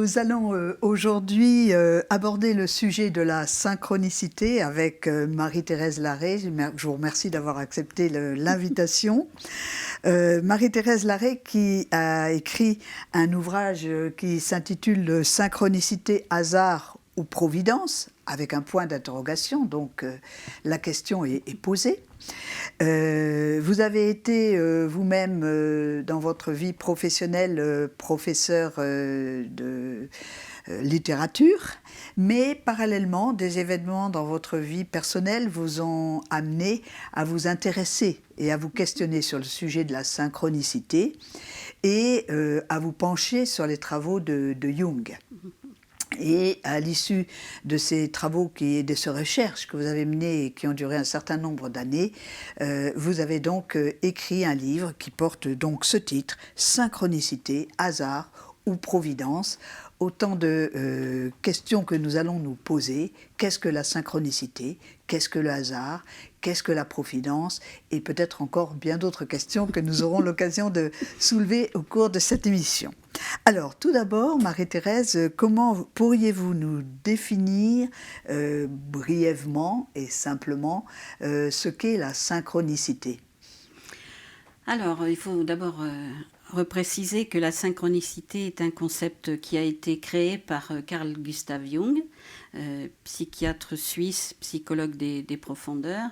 Nous allons aujourd'hui aborder le sujet de la synchronicité avec Marie-Thérèse Larrey. Je vous remercie d'avoir accepté l'invitation. Marie-Thérèse Larrey qui a écrit un ouvrage qui s'intitule « Synchronicité, hasard ou providence ?» avec un point d'interrogation, donc la question est posée. Vous avez été vous-même dans votre vie professionnelle professeur de littérature, mais parallèlement des événements dans votre vie personnelle vous ont amené à vous intéresser et à vous questionner sur le sujet de la synchronicité et à vous pencher sur les travaux de Jung. Et à l'issue de ces travaux et de ces recherches que vous avez menées et qui ont duré un certain nombre d'années, vous avez donc écrit un livre qui porte donc ce titre, « Synchronicité, hasard ou providence ?» Autant de questions que nous allons nous poser. Qu'est-ce que la synchronicité? Qu'est-ce que le hasard? Qu'est-ce que la providence? Et peut-être encore bien d'autres questions que nous aurons l'occasion de soulever au cours de cette émission. Alors, tout d'abord, Marie-Thérèse, comment pourriez-vous nous définir brièvement et simplement ce qu'est la synchronicité? Alors, il faut d'abord repréciser que la synchronicité est un concept qui a été créé par Carl Gustav Jung, psychiatre suisse, psychologue des profondeurs.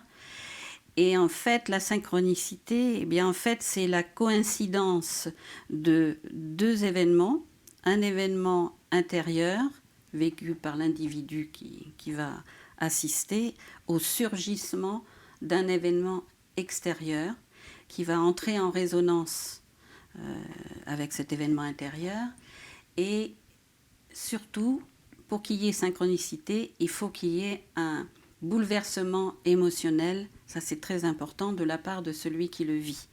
Et en fait, la synchronicité, eh bien, en fait, c'est la coïncidence de deux événements. Un événement intérieur, vécu par l'individu qui va assister au surgissement d'un événement extérieur qui va entrer en résonance avec cet événement intérieur. Et surtout, pour qu'il y ait synchronicité, il faut qu'il y ait un bouleversement émotionnel, ça c'est très important, de la part de celui qui le vit.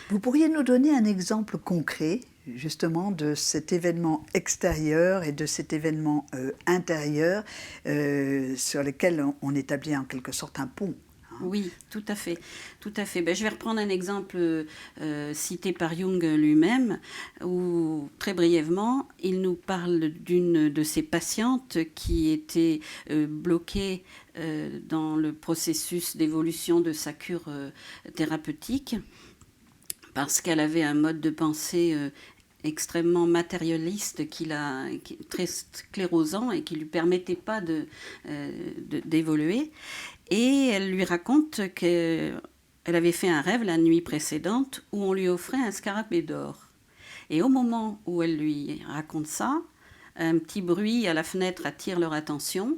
Vous pourriez nous donner un exemple concret, justement, de cet événement extérieur et de cet événement intérieur sur lequel on établit en quelque sorte un pont? Oui, tout à fait. Tout à fait. Je vais reprendre un exemple cité par Jung lui-même, où très brièvement, il nous parle d'une de ses patientes qui était bloquée dans le processus d'évolution de sa cure thérapeutique, parce qu'elle avait un mode de pensée extrêmement matérialiste, très sclérosant et qui ne lui permettait pas d'évoluer. Et elle lui raconte qu'elle avait fait un rêve la nuit précédente où on lui offrait un scarabée d'or. Et au moment où elle lui raconte ça, un petit bruit à la fenêtre attire leur attention.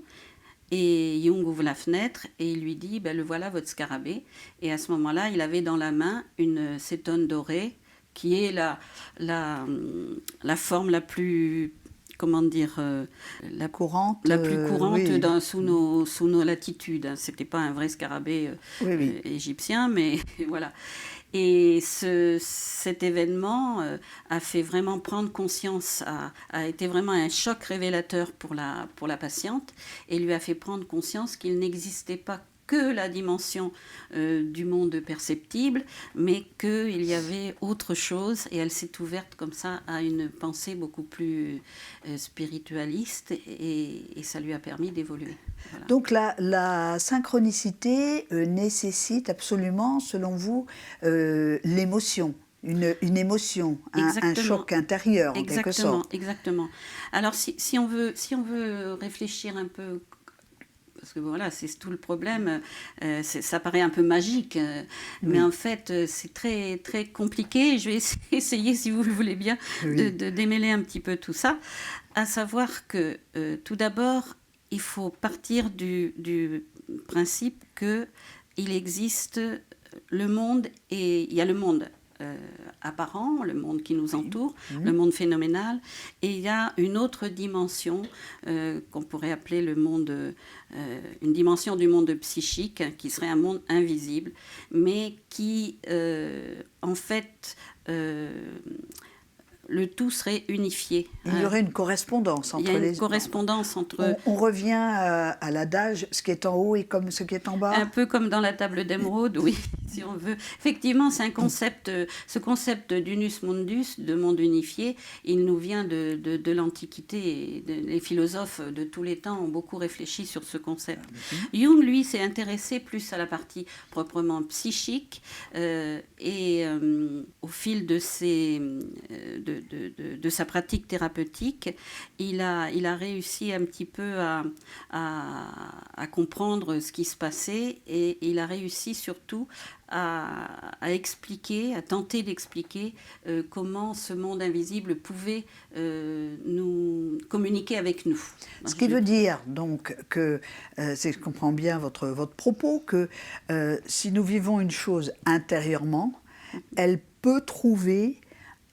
Et Jung ouvre la fenêtre et il lui dit « le voilà votre scarabée ». Et à ce moment-là, il avait dans la main une cétone dorée qui est la forme la plus... comment dire, la plus courante oui. sous nos latitudes. C'était pas un vrai scarabée égyptien, mais voilà. Et cet événement a fait vraiment prendre conscience, a été vraiment un choc révélateur pour la patiente, et lui a fait prendre conscience qu'il n'existait pas que la dimension du monde perceptible, mais qu'il y avait autre chose, et elle s'est ouverte comme ça à une pensée beaucoup plus spiritualiste, et ça lui a permis d'évoluer. Voilà. Donc la synchronicité nécessite absolument, selon vous, l'émotion. Une émotion, un choc intérieur en quelque sorte. Exactement. Alors si on veut réfléchir un peu, parce que voilà, c'est tout le problème, ça paraît un peu magique, mais en fait c'est très, très compliqué. Je vais essayer, si vous le voulez bien, de démêler un petit peu tout ça, à savoir que tout d'abord, il faut partir du principe qu'il existe le monde, et il y a le monde apparent, le monde qui nous entoure, le monde phénoménal, et il y a une autre dimension qu'on pourrait appeler le monde, une dimension du monde psychique, qui serait un monde invisible, mais qui en fait le tout serait unifié. Il y aurait une correspondance entre les... Il y a une correspondance entre... On revient à l'adage, ce qui est en haut est comme ce qui est en bas. Un peu comme dans la table d'émeraude, oui, si on veut. Effectivement, c'est un concept, ce concept d'unus mundus, de monde unifié, il nous vient de l'Antiquité. Les philosophes de tous les temps ont beaucoup réfléchi sur ce concept. Jung, lui, s'est intéressé plus à la partie proprement psychique et au fil de sa pratique thérapeutique, il a réussi un petit peu à comprendre ce qui se passait et il a réussi surtout à expliquer, à tenter d'expliquer comment ce monde invisible pouvait nous communiquer avec nous. Ce qui veut dire donc que, si je comprends bien votre propos, que si nous vivons une chose intérieurement, elle peut trouver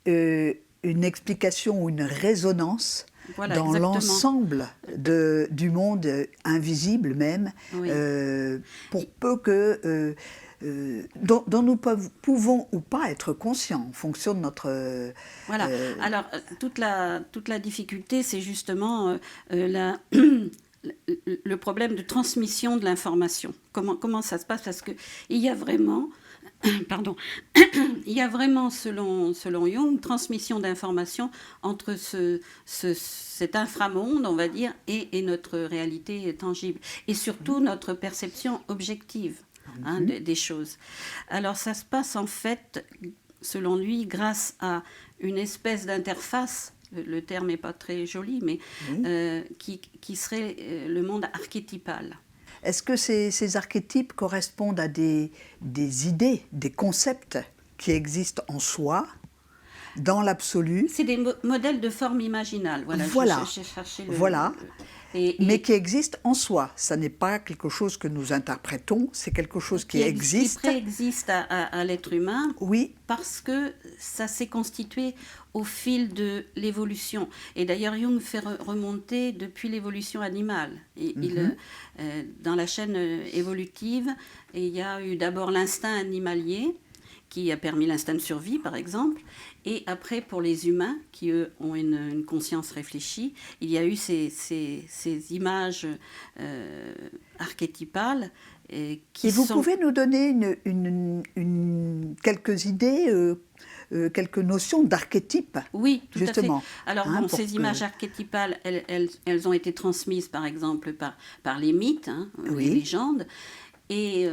une explication ou une résonance dans l'ensemble du monde invisible même, oui. Pour peu que... dont nous pouvons ou pas être conscients en fonction de notre... Voilà. Alors, toute la difficulté, c'est justement le problème de transmission de l'information. Comment ça se passe? Parce qu'il y a vraiment... Pardon. Il y a vraiment, selon Jung, une transmission d'informations entre cet inframonde, on va dire, et notre réalité tangible. Et surtout notre perception objective des choses. Alors ça se passe en fait, selon lui, grâce à une espèce d'interface, le terme n'est pas très joli, mais qui serait le monde archétypal. Est-ce que ces archétypes correspondent à des idées, des concepts qui existent en soi, dans l'absolu? C'est des modèles de forme imaginale. Voilà. J'ai cherché voilà. Mais qui existent en soi. Ça n'est pas quelque chose que nous interprétons, c'est quelque chose qui existe. Qui préexiste à l'être humain. Oui. Parce que ça s'est constitué au fil de l'évolution. Et d'ailleurs, Jung fait remonter depuis l'évolution animale. Dans la chaîne évolutive, il y a eu d'abord l'instinct animalier, qui a permis l'instinct de survie, par exemple. Et après, pour les humains, qui, eux, ont une conscience réfléchie, il y a eu ces images archétypales. Et vous pouvez nous donner quelques idées, quelques notions d'archétypes? Oui, tout justement. À fait. Alors, ces images archétypales, elles ont été transmises, par exemple, par les mythes, les légendes. Et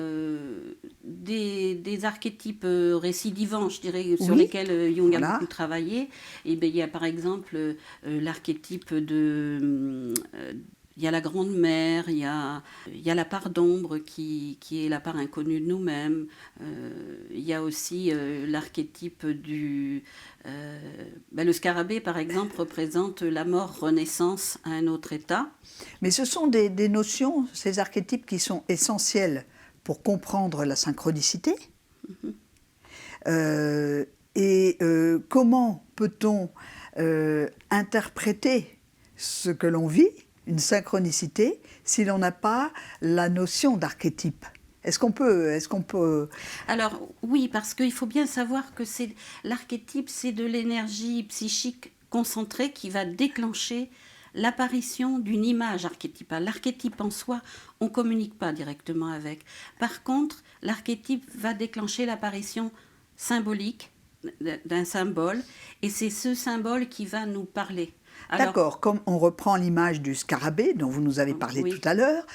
des archétypes récidivants, je dirais, sur lesquels Jung a beaucoup travaillé. Et il y a par exemple l'archétype de... il y a la grande mère, il y a la part d'ombre qui est la part inconnue de nous-mêmes. Il y a aussi l'archétype du... le scarabée, par exemple, représente la mort-renaissance à un autre état. Mais ce sont des notions, ces archétypes, qui sont essentiels pour comprendre la synchronicité. Comment peut-on interpréter ce que l'on vit, une synchronicité, si l'on n'a pas la notion d'archétype? Est-ce qu'on peut... Alors oui, parce qu'il faut bien savoir que l'archétype, c'est de l'énergie psychique concentrée qui va déclencher l'apparition d'une image archétypale. L'archétype en soi, on ne communique pas directement avec. Par contre, l'archétype va déclencher l'apparition symbolique d'un symbole, et c'est ce symbole qui va nous parler. D'accord, comme on reprend l'image du scarabée dont vous nous avez parlé tout à l'heure,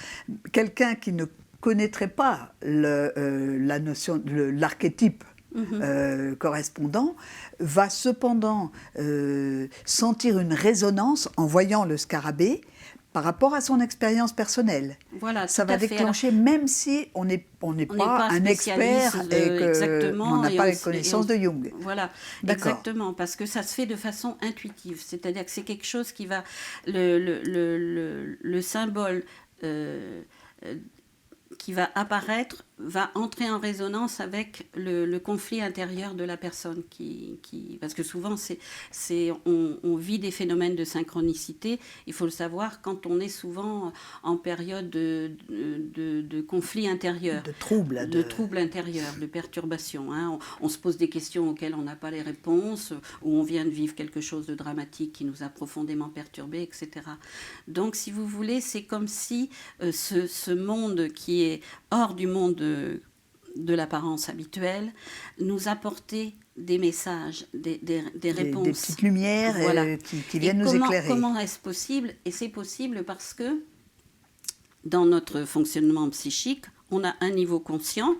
quelqu'un qui ne connaîtrait pas la notion de l'archétype correspondant va cependant sentir une résonance en voyant le scarabée par rapport à son expérience personnelle. Voilà, ça va déclencher, même si on n'est pas un expert et qu'on n'a pas les connaissances de Jung. Voilà, exactement, parce que ça se fait de façon intuitive, c'est-à-dire que c'est quelque chose qui va... Le symbole... qui va apparaître, va entrer en résonance avec le conflit intérieur de la personne. Parce que souvent, on vit des phénomènes de synchronicité. Il faut le savoir quand on est souvent en période de conflit intérieur. De trouble. De trouble intérieur, de perturbation. On se pose des questions auxquelles on n'a pas les réponses, ou on vient de vivre quelque chose de dramatique qui nous a profondément perturbés, etc. Donc, si vous voulez, c'est comme si ce monde qui est hors du monde de l'apparence habituelle, nous apporter des messages, des réponses. Des petites lumières voilà. qui viennent nous éclairer. Comment est-ce possible? Et c'est possible parce que dans notre fonctionnement psychique, on a un niveau conscient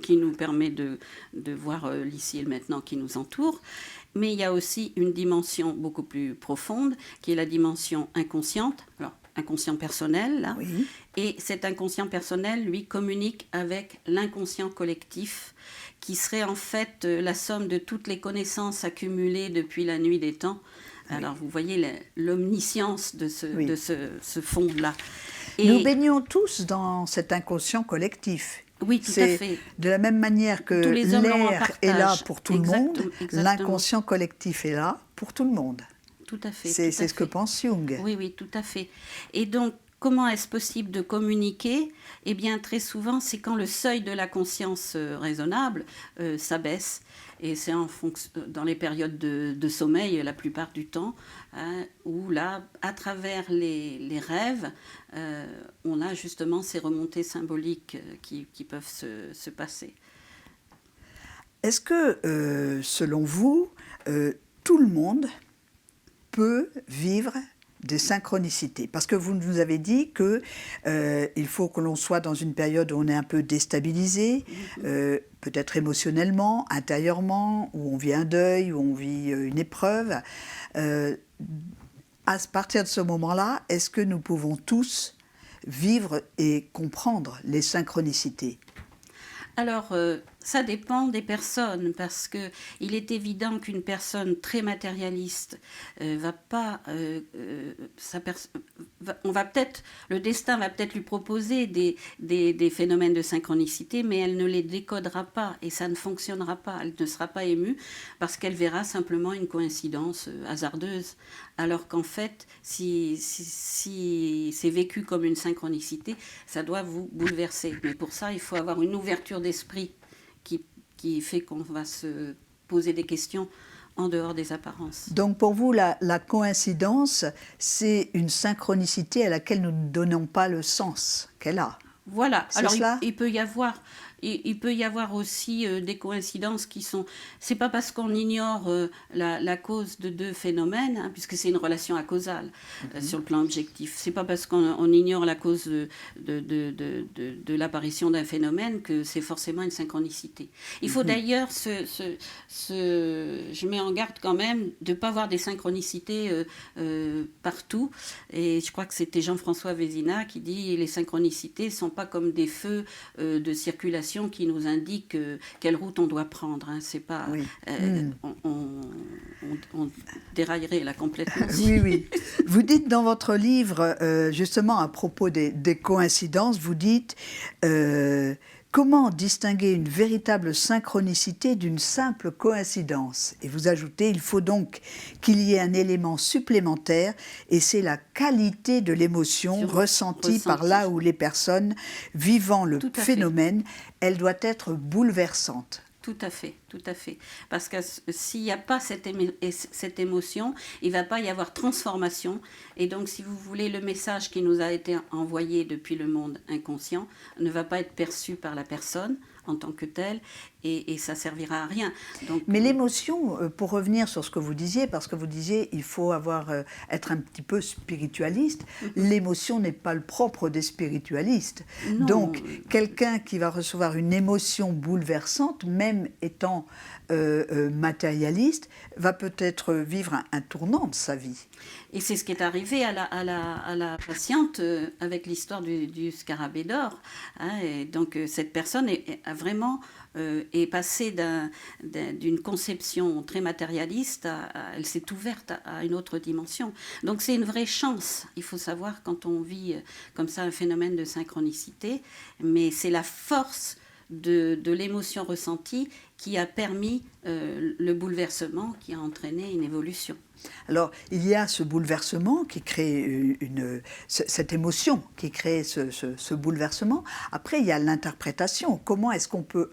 qui nous permet de voir l'ici et le maintenant qui nous entoure, mais il y a aussi une dimension beaucoup plus profonde qui est la dimension inconsciente. Alors, inconscient personnel, là. Oui. Et cet inconscient personnel, lui, communique avec l'inconscient collectif, qui serait en fait la somme de toutes les connaissances accumulées depuis la nuit des temps. Oui. Alors, vous voyez l'omniscience de ce fond-là. Et nous baignons tous dans cet inconscient collectif. Oui, tout à fait. De la même manière que l'air est là pour tout le monde, l'inconscient collectif est là pour tout le monde. Tout à fait. C'est ce que pense Jung. Oui, oui, tout à fait. Et donc, comment est-ce possible de communiquer? Eh bien, très souvent, c'est quand le seuil de la conscience raisonnable s'abaisse. Et c'est dans les périodes de sommeil, la plupart du temps, hein, où là, à travers les rêves, on a justement ces remontées symboliques qui peuvent se passer. Est-ce que, selon vous, tout le monde peut vivre des synchronicités? Parce que vous nous avez dit qu'il faut que l'on soit dans une période où on est un peu déstabilisé, peut-être émotionnellement, intérieurement, où on vit un deuil, où on vit une épreuve. À partir de ce moment-là, est-ce que nous pouvons tous vivre et comprendre les synchronicités? Alors, ça dépend des personnes, parce qu'il est évident qu'une personne très matérialiste va pas... le destin va peut-être lui proposer des phénomènes de synchronicité, mais elle ne les décodera pas et ça ne fonctionnera pas. Elle ne sera pas émue parce qu'elle verra simplement une coïncidence hasardeuse. Alors qu'en fait, si c'est vécu comme une synchronicité, ça doit vous bouleverser. Mais pour ça, il faut avoir une ouverture d'esprit qui fait qu'on va se poser des questions en dehors des apparences. Donc pour vous, la coïncidence, c'est une synchronicité à laquelle nous ne donnons pas le sens qu'elle a. Voilà. Alors il peut y avoir aussi des coïncidences qui sont... C'est pas parce qu'on ignore la cause de deux phénomènes, hein, puisque c'est une relation acausale sur le plan objectif. C'est pas parce qu'on ignore la cause de l'apparition d'un phénomène que c'est forcément une synchronicité. Il faut d'ailleurs je mets en garde quand même de ne pas avoir des synchronicités partout. Et je crois que c'était Jean-François Vézina qui dit les synchronicités ne sont pas comme des feux de circulation qui nous indiquent quelle route on doit prendre. Hein. C'est pas, on déraillerait là complètement. Oui. Vous dites dans votre livre, justement à propos des coïncidences, vous dites comment distinguer une véritable synchronicité d'une simple coïncidence? Et vous ajoutez, il faut donc qu'il y ait un élément supplémentaire, et c'est la qualité de l'émotion ressentie par là où les personnes vivant le phénomène, elle doit être bouleversante. Tout à fait. Parce que s'il n'y a pas cette émotion, il ne va pas y avoir transformation. Et donc, si vous voulez, le message qui nous a été envoyé depuis le monde inconscient ne va pas être perçu par la personne en tant que telle, et ça ne servira à rien. Donc, mais l'émotion, pour revenir sur ce que vous disiez, parce que vous disiez il faut être un petit peu spiritualiste, l'émotion n'est pas le propre des spiritualistes. Non. Donc, quelqu'un qui va recevoir une émotion bouleversante, même étant matérialiste, va peut-être vivre un tournant de sa vie. Et c'est ce qui est arrivé à la patiente avec l'histoire du scarabée d'or. Hein, et donc cette personne a vraiment est passée d'une conception très matérialiste, elle s'est ouverte à une autre dimension. Donc c'est une vraie chance. Il faut savoir quand on vit comme ça un phénomène de synchronicité, mais c'est la force de l'émotion ressentie qui a permis le bouleversement, qui a entraîné une évolution. Alors, il y a ce bouleversement qui crée cette émotion qui crée ce bouleversement. Après, il y a l'interprétation. Comment est-ce qu'on peut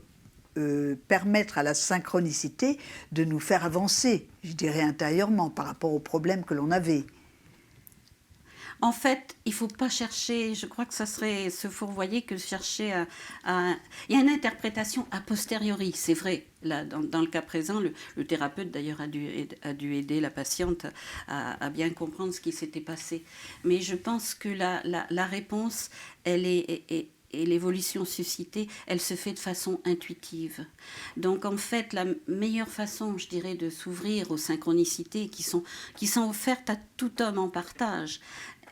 permettre à la synchronicité de nous faire avancer, je dirais intérieurement, par rapport aux problèmes que l'on avait? En fait, il ne faut pas chercher, je crois que ça serait se fourvoyer que chercher Il y a une interprétation a posteriori, c'est vrai. Là, dans le cas présent, le thérapeute d'ailleurs a dû aider la patiente à bien comprendre ce qui s'était passé. Mais je pense que la réponse, elle et l'évolution suscitée, elle se fait de façon intuitive. Donc en fait, la meilleure façon, je dirais, de s'ouvrir aux synchronicités qui sont offertes à tout homme en partage.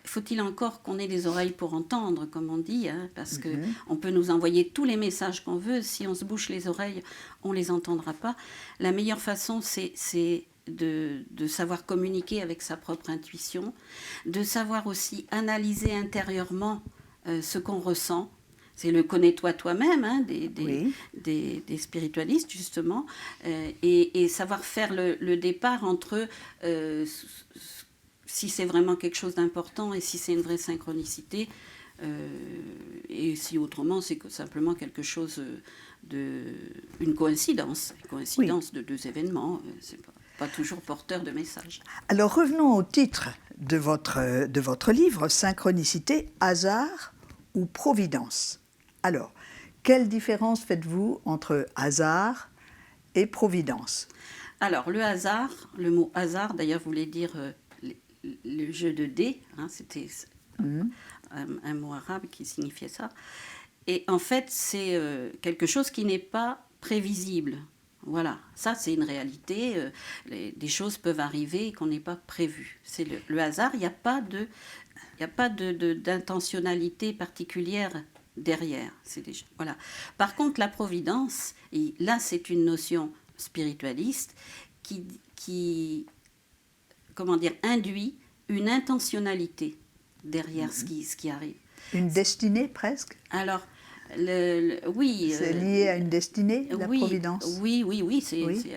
Faut-il encore qu'on ait des oreilles pour entendre, comme on dit, hein, parce que on peut nous envoyer tous les messages qu'on veut. Si on se bouche les oreilles, on les entendra pas. La meilleure façon, c'est de savoir communiquer avec sa propre intuition, de savoir aussi analyser intérieurement ce qu'on ressent. C'est le connais-toi toi-même hein, des spiritualistes, justement, et savoir faire le départ entre si c'est vraiment quelque chose d'important et si c'est une vraie synchronicité, et si autrement c'est simplement quelque chose une coïncidence de deux événements, c'est pas toujours porteur de message. Alors revenons au titre de votre livre, Synchronicité, hasard ou providence. Alors, quelle différence faites-vous entre hasard et providence? Alors, le hasard, le mot hasard, d'ailleurs, voulait dire le jeu de dés, hein, c'était un mot arabe qui signifiait ça. Et en fait, c'est quelque chose qui n'est pas prévisible. Voilà, ça c'est une réalité, des choses peuvent arriver qu'on n'ait pas prévues. C'est le hasard, il n'y a pas d'intentionnalité particulière derrière. Voilà. Par contre, la providence, et là c'est une notion spiritualiste qui comment dire, induit une intentionnalité derrière ce qui arrive. Une destinée presque? Alors, oui. C'est lié à une destinée, la providence? Oui.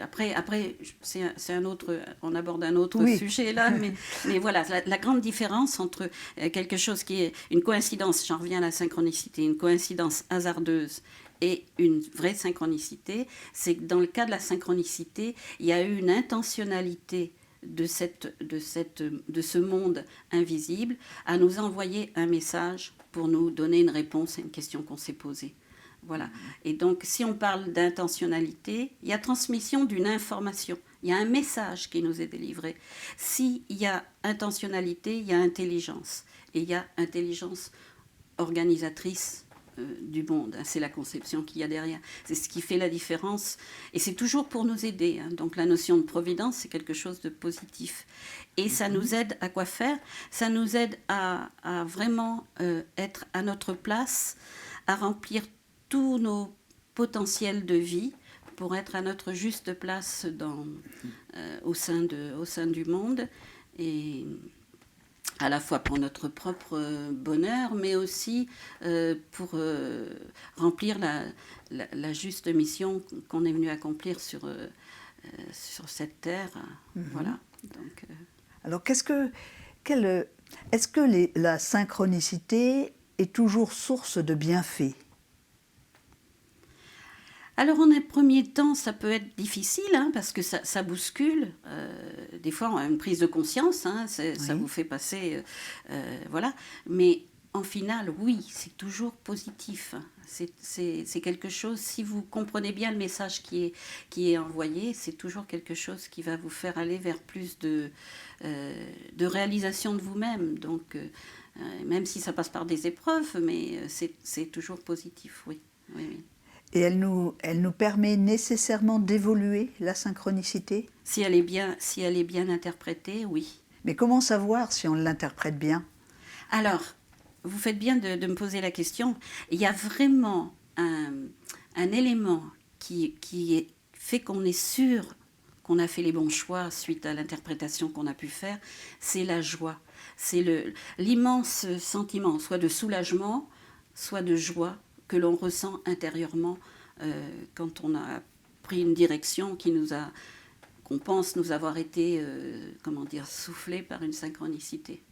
Après, c'est un autre. On aborde un autre sujet là, mais voilà, la grande différence entre quelque chose qui est une coïncidence. J'en reviens à la synchronicité, une coïncidence hasardeuse et une vraie synchronicité, c'est que dans le cas de la synchronicité, il y a eu une intentionnalité de ce monde invisible à nous envoyer un message pour nous donner une réponse à une question qu'on s'est posée. Voilà. Et donc, si on parle d'intentionnalité, il y a transmission d'une information. Il y a un message qui nous est délivré. S'il y a intentionnalité, il y a intelligence. Et il y a intelligence organisatrice du monde. C'est la conception qu'il y a derrière. C'est ce qui fait la différence. Et c'est toujours pour nous aider. Donc la notion de providence, c'est quelque chose de positif. Et ça nous aide à quoi faire? Ça nous aide à vraiment être à notre place, à remplir tous nos potentiels de vie pour être à notre juste place au sein du monde. Et à la fois pour notre propre bonheur, mais aussi pour remplir la juste mission qu'on est venu accomplir sur cette terre. Voilà. Donc, alors, est-ce que la synchronicité est toujours source de bienfaits? Alors, en un premier temps, ça peut être difficile, hein, parce que ça bouscule. Des fois, on a une prise de conscience, hein, ça vous fait passer... voilà. Mais en final, oui, c'est toujours positif. C'est quelque chose, si vous comprenez bien le message qui est envoyé, c'est toujours quelque chose qui va vous faire aller vers plus de réalisation de vous-même. Donc, même si ça passe par des épreuves, mais c'est toujours positif, oui. Et elle nous permet nécessairement d'évoluer, la synchronicité? Si elle est bien interprétée, oui. Mais comment savoir si on l'interprète bien? Alors, vous faites bien de me poser la question. Il y a vraiment un élément qui fait qu'on est sûr qu'on a fait les bons choix suite à l'interprétation qu'on a pu faire, c'est la joie. C'est l'immense sentiment, soit de soulagement, soit de joie, que l'on ressent intérieurement quand on a pris une direction qu'on pense nous avoir été, soufflée par une synchronicité.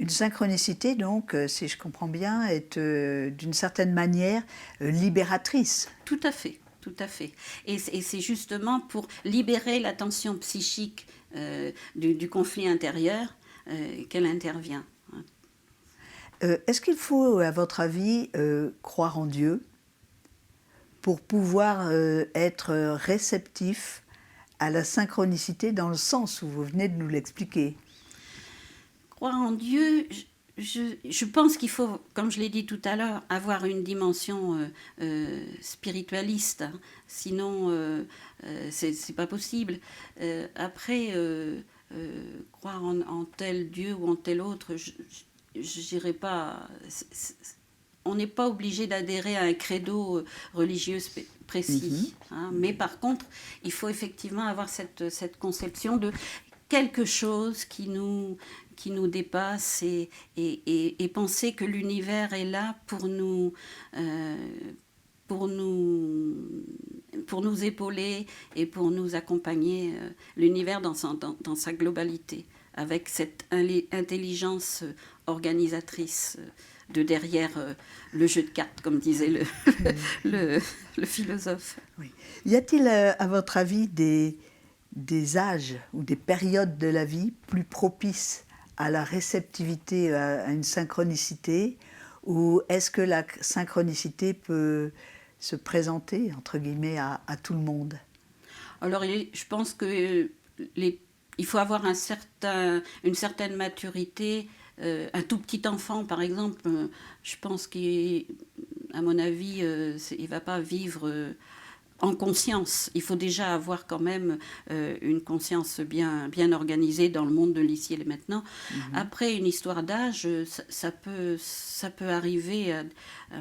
Une synchronicité, donc, si je comprends bien, est d'une certaine manière libératrice. Tout à fait, tout à fait. Et c'est justement pour libérer la tension psychique du conflit intérieur qu'elle intervient. Est-ce qu'il faut, à votre avis, croire en Dieu pour pouvoir être réceptif à la synchronicité dans le sens où vous venez de nous l'expliquer? Croire en Dieu, je pense qu'il faut, comme je l'ai dit tout à l'heure, avoir une dimension spiritualiste, hein. Sinon c'est pas possible. Après, croire en tel Dieu ou en tel autre, je dirais pas. On n'est pas obligé d'adhérer à un credo religieux précis, hein. Mais par contre, il faut effectivement avoir cette conception de quelque chose qui nous dépasse et penser que l'univers est là pour nous épauler et pour nous accompagner, l'univers dans sa globalité, avec cette intelligence organisatrice de derrière le jeu de cartes, comme disait le philosophe. Oui. Y a-t-il, à votre avis, des âges ou des périodes de la vie plus propices à la réceptivité, à une synchronicité, ou est-ce que la synchronicité peut se présenter, entre guillemets, à tout le monde? Alors, je pense que il faut avoir une certaine maturité. Un tout petit enfant, par exemple, je pense qu'à mon avis, il ne va pas vivre en conscience. Il faut déjà avoir quand même une conscience bien organisée dans le monde de l'ici et maintenant. Après, une histoire d'âge, ça peut arriver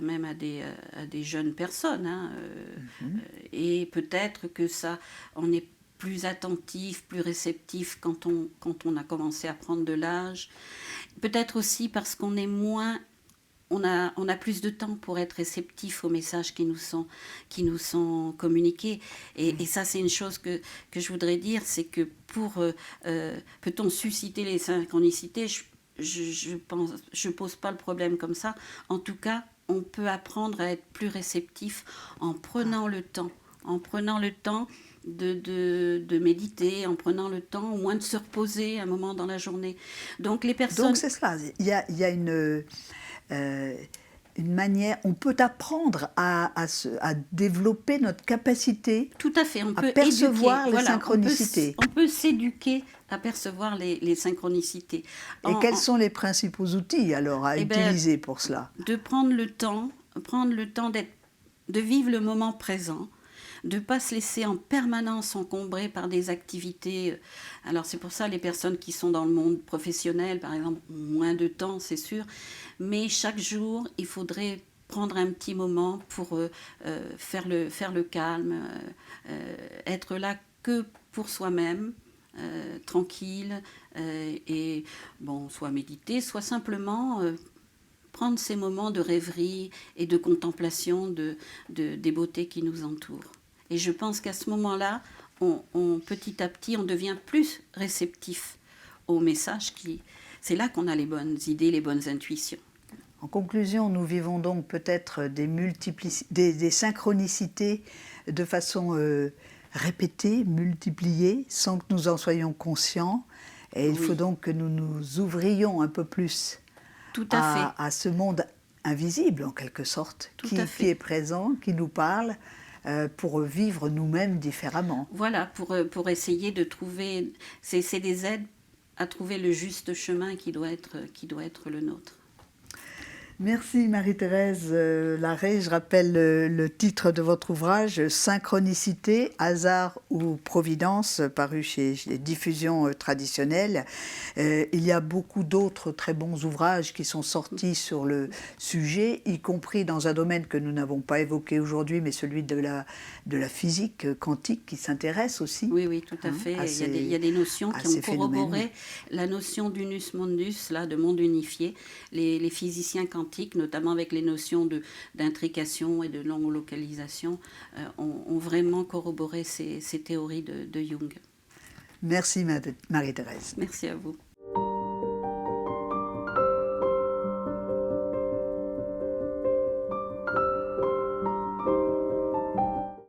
même à des jeunes personnes, hein, et peut-être que on est plus attentif, plus réceptif quand on a commencé à prendre de l'âge. Peut-être aussi parce qu'on est moins... On a plus de temps pour être réceptif aux messages qui nous sont communiqués. Et ça, c'est une chose que je voudrais dire, c'est que peut-on susciter les synchronicités? Je pose pas le problème comme ça. En tout cas, on peut apprendre à être plus réceptif en prenant le temps. En prenant le temps de méditer, en prenant le temps au moins de se reposer un moment dans la journée. Donc les personnes... Donc c'est cela, il y a une manière, on peut apprendre à développer notre capacité Tout à fait, on peut percevoir éduquer, les synchronicités. On peut s'éduquer à percevoir les synchronicités. Et quels sont les principaux outils alors à utiliser pour cela? De prendre le temps de vivre le moment présent, de ne pas se laisser en permanence encombrer par des activités. Alors c'est pour ça les personnes qui sont dans le monde professionnel, par exemple, ont moins de temps, c'est sûr, mais chaque jour, il faudrait prendre un petit moment pour faire le calme, être là que pour soi-même, tranquille, et bon, soit méditer, soit simplement... prendre ces moments de rêverie et de contemplation des beautés qui nous entourent. Et je pense qu'à ce moment-là, petit à petit, on devient plus réceptif aux messages c'est là qu'on a les bonnes idées, les bonnes intuitions. En conclusion, nous vivons donc peut-être des synchronicités de façon répétée, multipliée, sans que nous en soyons conscients. Et il faut donc que nous nous ouvrions un peu plus à ce monde invisible, en quelque sorte, qui est présent, qui nous parle, pour vivre nous-mêmes différemment. Voilà, pour essayer de trouver... C'est des aides à trouver le juste chemin qui doit être le nôtre. Merci Marie-Thérèse Larrey. Je rappelle le titre de votre ouvrage, Synchronicité, hasard ou providence, paru chez Diffusion Traditionnelle. Il y a beaucoup d'autres très bons ouvrages qui sont sortis sur le sujet, y compris dans un domaine que nous n'avons pas évoqué aujourd'hui, mais celui de la physique quantique qui s'intéresse aussi. Oui, tout à fait. Il y a des notions qui ont corroboré la notion d'unus mundus, là, de monde unifié. Les physiciens quantiques, notamment avec les notions d'intrication et de non-localisation, ont vraiment corroboré ces théories de Jung. Merci Marie-Thérèse. Merci à vous.